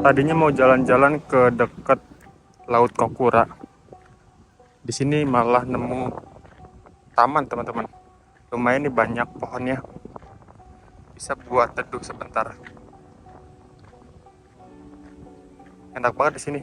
Tadinya mau jalan-jalan ke dekat Laut Kokura. Di sini malah nemu taman, teman-teman. Lumayan nih banyak pohonnya. Bisa buat teduh sebentar. Enak banget di sini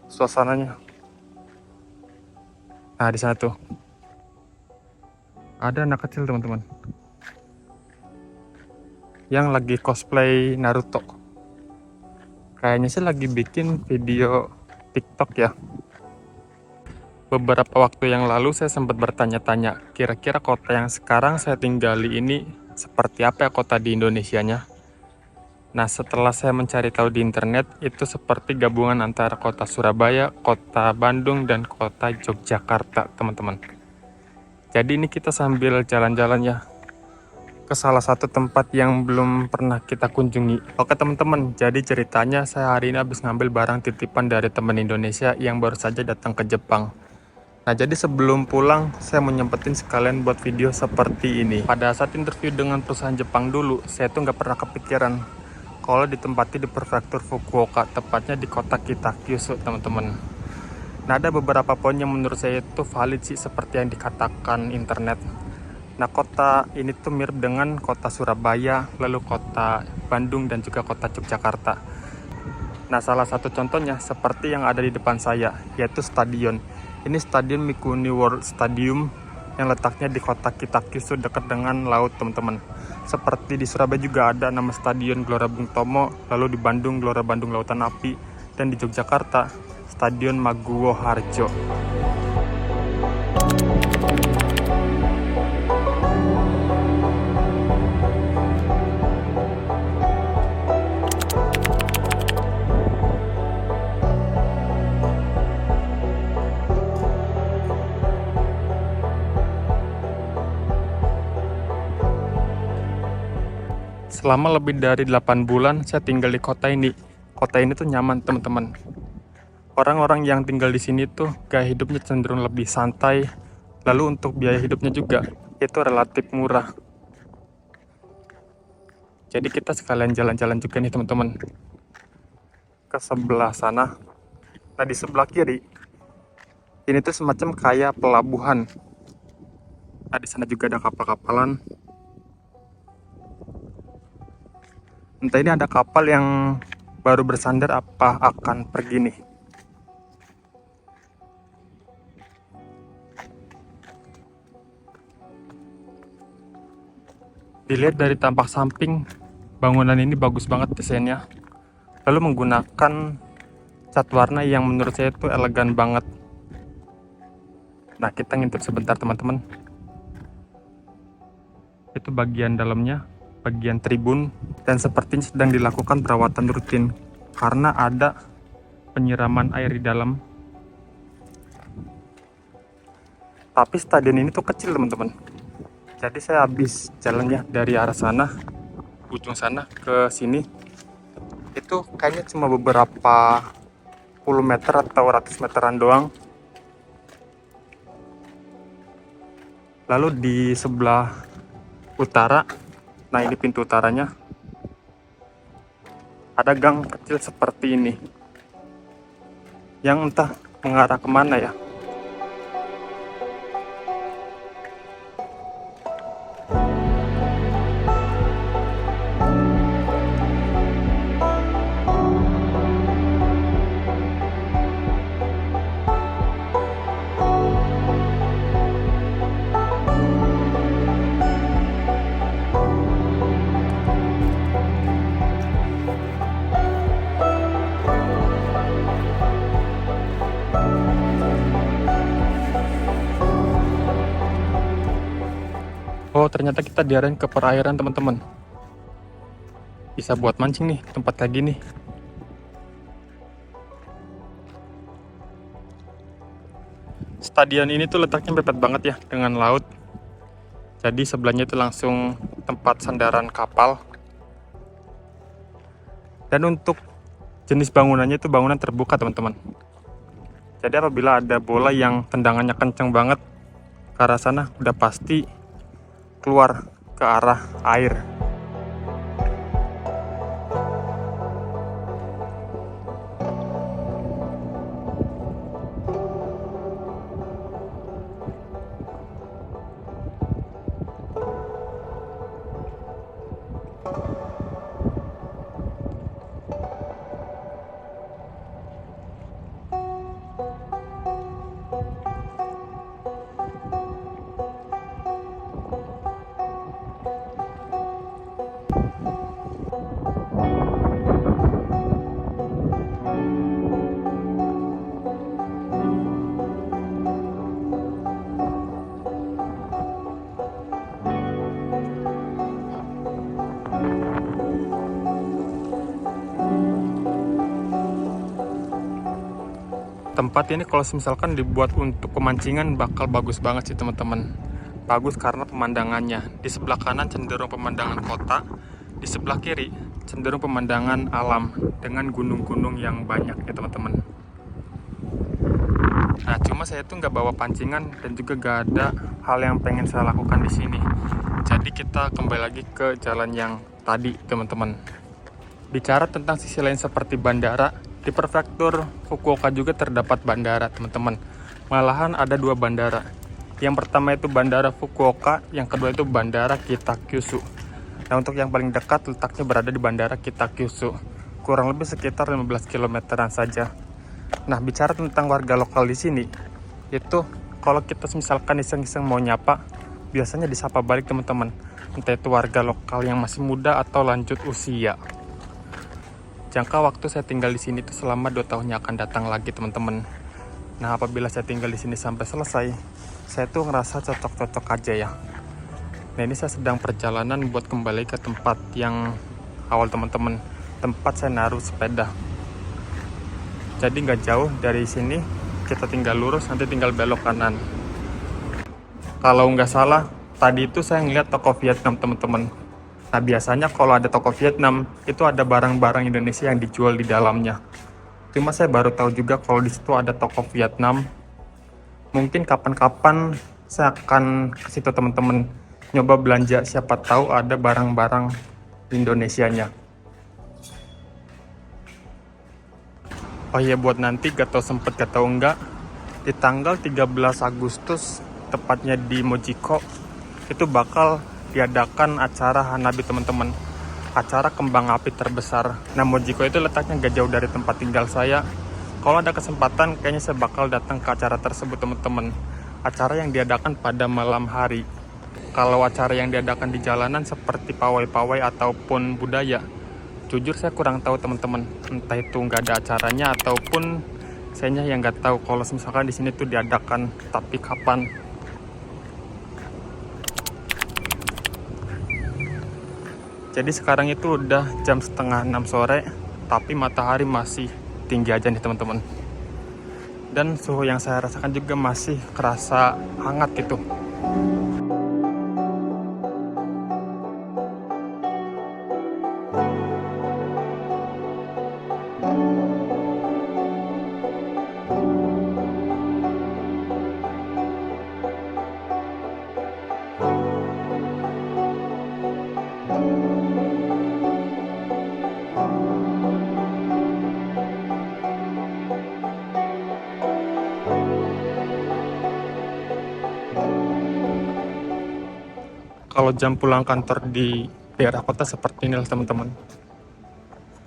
suasananya. Nah, di sana tuh ada anak kecil, teman-teman, yang lagi cosplay Naruto. Kayaknya sih lagi bikin video TikTok ya. Beberapa waktu yang lalu saya sempat bertanya-tanya, kira-kira kota yang sekarang saya tinggali ini seperti apa ya kota di Indonesianya? Nah, setelah saya mencari tahu di internet, itu seperti gabungan antara kota Surabaya, kota Bandung, dan kota Yogyakarta, teman-teman. Jadi ini kita sambil jalan-jalan ya ke salah satu tempat yang belum pernah kita kunjungi. Oke teman-teman, jadi ceritanya saya hari ini habis ngambil barang titipan dari teman Indonesia yang baru saja datang ke Jepang. Nah, jadi sebelum pulang, saya mau nyempetin sekalian buat video seperti ini. Pada saat interview dengan perusahaan Jepang dulu, saya tuh nggak pernah kepikiran kalau ditempati di prefektur Fukuoka, tepatnya di kota Kitakyushu, teman-teman. Nah, ada beberapa poin yang menurut saya itu valid sih, seperti yang dikatakan internet. Nah, kota ini tuh mirip dengan kota Surabaya, lalu kota Bandung, dan juga kota Yogyakarta. Nah, salah satu contohnya seperti yang ada di depan saya, yaitu stadion. Ini Stadion Mikuni World Stadium yang letaknya di kota Kitakyushu dekat dengan laut, teman-teman. Seperti di Surabaya juga ada nama Stadion Gelora Bung Tomo, lalu di Bandung Gelora Bandung Lautan Api, dan di Yogyakarta Stadion Maguwo Harjo. Selama lebih dari 8 bulan saya tinggal di kota ini. Kota ini tuh nyaman, teman-teman. Orang-orang yang tinggal di sini tuh gaya hidupnya cenderung lebih santai. Lalu untuk biaya hidupnya juga itu relatif murah. Jadi kita sekalian jalan-jalan juga nih, teman-teman, ke sebelah sana. Nah, di sebelah kiri ini tuh semacam kayak pelabuhan. Nah, di sana juga ada kapal-kapalan. Entah ini ada kapal yang baru bersandar apa akan pergi nih. Dilihat dari tampak samping, bangunan ini bagus banget desainnya. Lalu menggunakan cat warna yang menurut saya itu elegan banget. Nah, kita ngintip sebentar, teman-teman. Itu bagian dalamnya, bagian tribun, dan sepertinya sedang dilakukan perawatan rutin karena ada penyiraman air di dalam. Tapi stadion ini tuh kecil, teman-teman. Jadi saya habis jalannya dari arah sana, ujung sana ke sini, itu kayaknya cuma beberapa puluh meter atau ratus meteran doang. Lalu di sebelah utara, nah ini pintu utaranya, ada gang kecil seperti ini yang entah mengarah kemana ya. Oh, ternyata kita diarahin ke perairan, teman-teman. Bisa buat mancing nih, tempat kayak gini. Stadion ini tuh letaknya mepet banget ya dengan laut. Jadi sebelahnya itu langsung tempat sandaran kapal. Dan untuk jenis bangunannya itu bangunan terbuka, teman-teman. Jadi apabila ada bola yang tendangannya kenceng banget ke arah sana, udah pasti keluar ke arah air. Tempat ini kalau misalkan dibuat untuk pemancingan bakal bagus banget sih teman-teman. Bagus karena pemandangannya. Di sebelah kanan cenderung pemandangan kota, di sebelah kiri cenderung pemandangan alam dengan gunung-gunung yang banyak ya teman-teman. Nah, cuma saya tuh nggak bawa pancingan dan juga nggak ada hal yang pengen saya lakukan di sini. Jadi kita kembali lagi ke jalan yang tadi teman-teman. Bicara tentang sisi lain seperti bandara, di prefektur Fukuoka juga terdapat bandara teman-teman. Malahan ada 2 bandara. Yang pertama itu bandara Fukuoka, yang kedua itu bandara Kitakyushu. Nah, untuk yang paling dekat letaknya berada di bandara Kitakyushu, kurang lebih sekitar 15 kilometeran saja. Nah, bicara tentang warga lokal di sini, itu kalau kita misalkan iseng-iseng mau nyapa, biasanya disapa balik teman-teman. Entah itu warga lokal yang masih muda atau lanjut usia. Jangka waktu saya tinggal di sini itu selama 2 tahun yang akan datang lagi teman-teman. Nah, apabila saya tinggal di sini sampai selesai, saya tuh ngerasa cocok-cocok aja ya. Nah, ini saya sedang perjalanan buat kembali ke tempat yang awal teman-teman. Tempat saya naruh sepeda. Jadi nggak jauh dari sini, kita tinggal lurus, nanti tinggal belok kanan. Kalau nggak salah, tadi itu saya ngeliat toko Vietnam teman-teman. Nah, biasanya kalau ada toko Vietnam, itu ada barang-barang Indonesia yang dijual di dalamnya. Cuma saya baru tahu juga kalau di situ ada toko Vietnam. Mungkin kapan-kapan saya akan ke situ teman-teman, nyoba belanja, siapa tahu ada barang-barang Indonesianya. Oh iya, buat nanti gak tahu sempet gak tahu enggak, di tanggal 13 Agustus, tepatnya di Mojiko, itu bakal diadakan acara Hanabi teman-teman, acara kembang api terbesar. Nah, Mojiko itu letaknya gak jauh dari tempat tinggal saya. Kalau ada kesempatan kayaknya saya bakal datang ke acara tersebut teman-teman. Acara yang diadakan pada malam hari. Kalau acara yang diadakan di jalanan seperti pawai-pawai ataupun budaya, jujur saya kurang tahu teman-teman. Entah itu nggak ada acaranya ataupun sayanya yang nggak tahu kalau misalkan di sini tuh diadakan, tapi kapan. Jadi sekarang itu udah jam setengah 6 sore, tapi matahari masih tinggi aja nih teman-teman. Dan suhu yang saya rasakan juga masih kerasa hangat gitu. Kalau jam pulang kantor di daerah kota seperti ini lah teman-teman.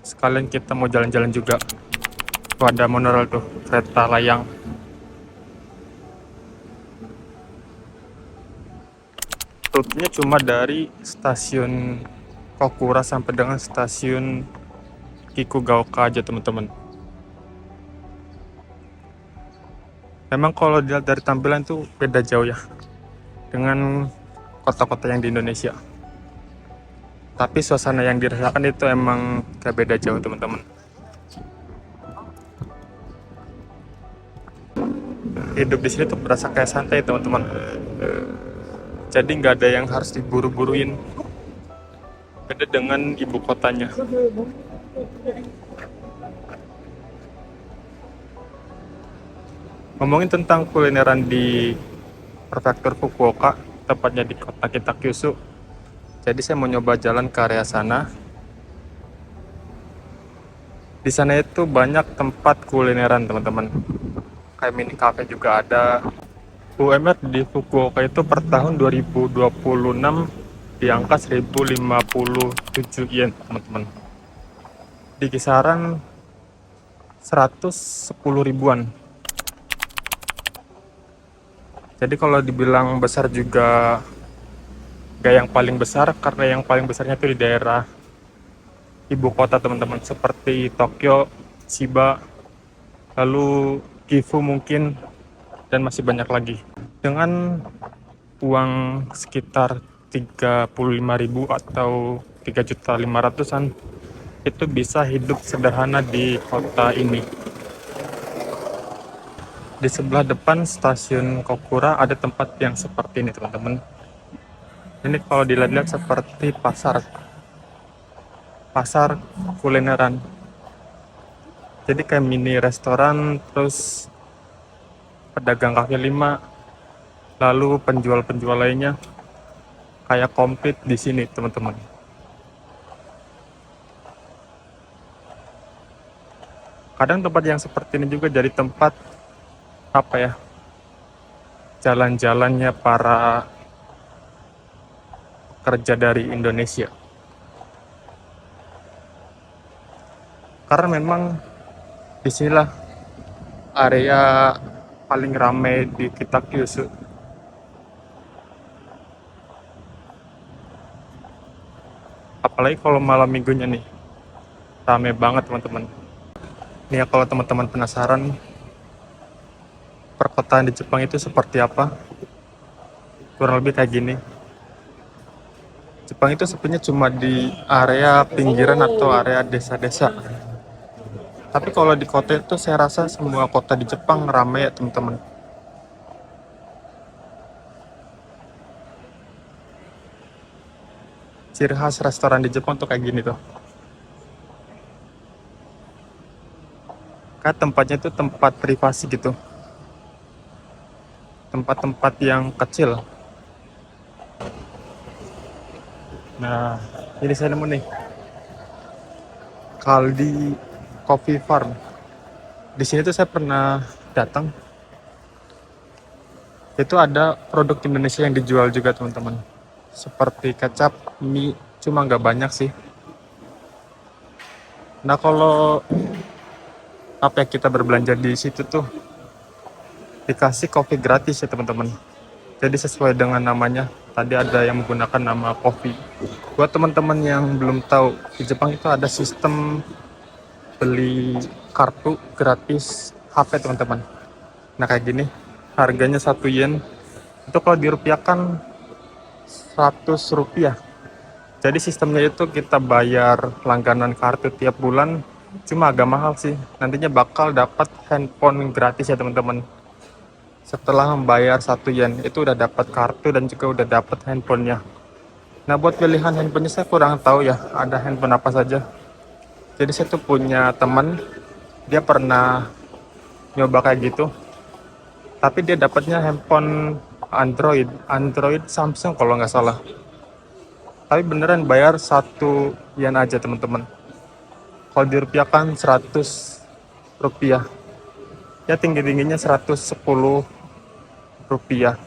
Sekalian kita mau jalan-jalan juga. Tuh ada monorail tuh, kereta layang. Rutenya cuma dari stasiun Kokura sampai dengan stasiun Kikugaoka aja teman-teman. Memang kalau dilihat dari tampilan tuh beda jauh ya dengan kota-kota yang di Indonesia. Tapi suasana yang dirasakan itu emang gak beda jauh teman-teman. Hidup di sini tuh berasa kayak santai teman-teman. Jadi nggak ada yang harus diburu-buruin. Beda dengan ibu kotanya. Ngomongin tentang kulineran di prefektur Fukuoka, tepatnya di kota Kitakyushu. Jadi saya mau nyoba jalan ke area sana. Di sana itu banyak tempat kulineran teman-teman. Kayak mini cafe juga ada. UMR di Fukuoka itu per tahun 2026 di angka 1057 yen teman-teman. Di kisaran 110 ribuan. Jadi kalau dibilang besar juga gak yang paling besar, karena yang paling besarnya itu di daerah ibu kota teman-teman, seperti Tokyo, Chiba, lalu Gifu mungkin, dan masih banyak lagi. Dengan uang sekitar 35.000 atau 3.500.000-an, itu bisa hidup sederhana di kota ini. Di sebelah depan stasiun Kokura ada tempat yang seperti ini teman-teman. Ini kalau dilihat-lihat seperti pasar kulineran. Jadi kayak mini restoran, terus pedagang kaki lima, lalu penjual-penjual lainnya kayak komplit di sini teman-teman. Kadang tempat yang seperti ini juga jadi tempat apa ya, jalan-jalannya para kerja dari Indonesia. Karena memang disinilah area paling ramai di Kitakyushu. Apalagi kalau malam minggunya nih, rame banget teman-teman. Nih ya, kalau teman-teman penasaran perkotaan di Jepang itu seperti apa, kurang lebih kayak gini. Jepang itu sebenarnya cuma di area pinggiran atau area desa-desa. Tapi kalau di kota itu saya rasa semua kota di Jepang ramai ya teman-teman. Ciri khas restoran di Jepang tuh kayak gini tuh. Kayak tempatnya itu tempat privasi gitu. Tempat-tempat yang kecil. Nah, ini saya nemu nih. Kaldi Coffee Farm. Di sini tuh saya pernah datang. Itu ada produk Indonesia yang dijual juga teman-teman. Seperti kecap, mie, cuma nggak banyak sih. Nah kalau apa ya, kita berbelanja di situ tuh dikasih kopi gratis ya teman-teman. Jadi sesuai dengan namanya. Tadi ada yang menggunakan nama kopi. Buat teman-teman yang belum tahu, di Jepang itu ada sistem beli kartu gratis HP teman-teman. Nah kayak gini, harganya 1 yen. Itu kalau dirupiahkan 100 rupiah. Jadi sistemnya itu kita bayar langganan kartu tiap bulan, cuma agak mahal sih. Nantinya bakal dapat handphone gratis ya teman-teman. Setelah membayar 1 yen, itu udah dapat kartu dan juga udah dapat handphonenya. Nah buat pilihan handphonenya saya kurang tahu ya, ada handphone apa saja. Jadi saya tuh punya teman, dia pernah nyoba kayak gitu. Tapi dia dapatnya handphone Android Samsung kalau nggak salah. Tapi beneran bayar 1 yen aja teman-teman. Kalau dirupiahkan 100 rupiah. Ya tinggi-tingginya 110 rupiah.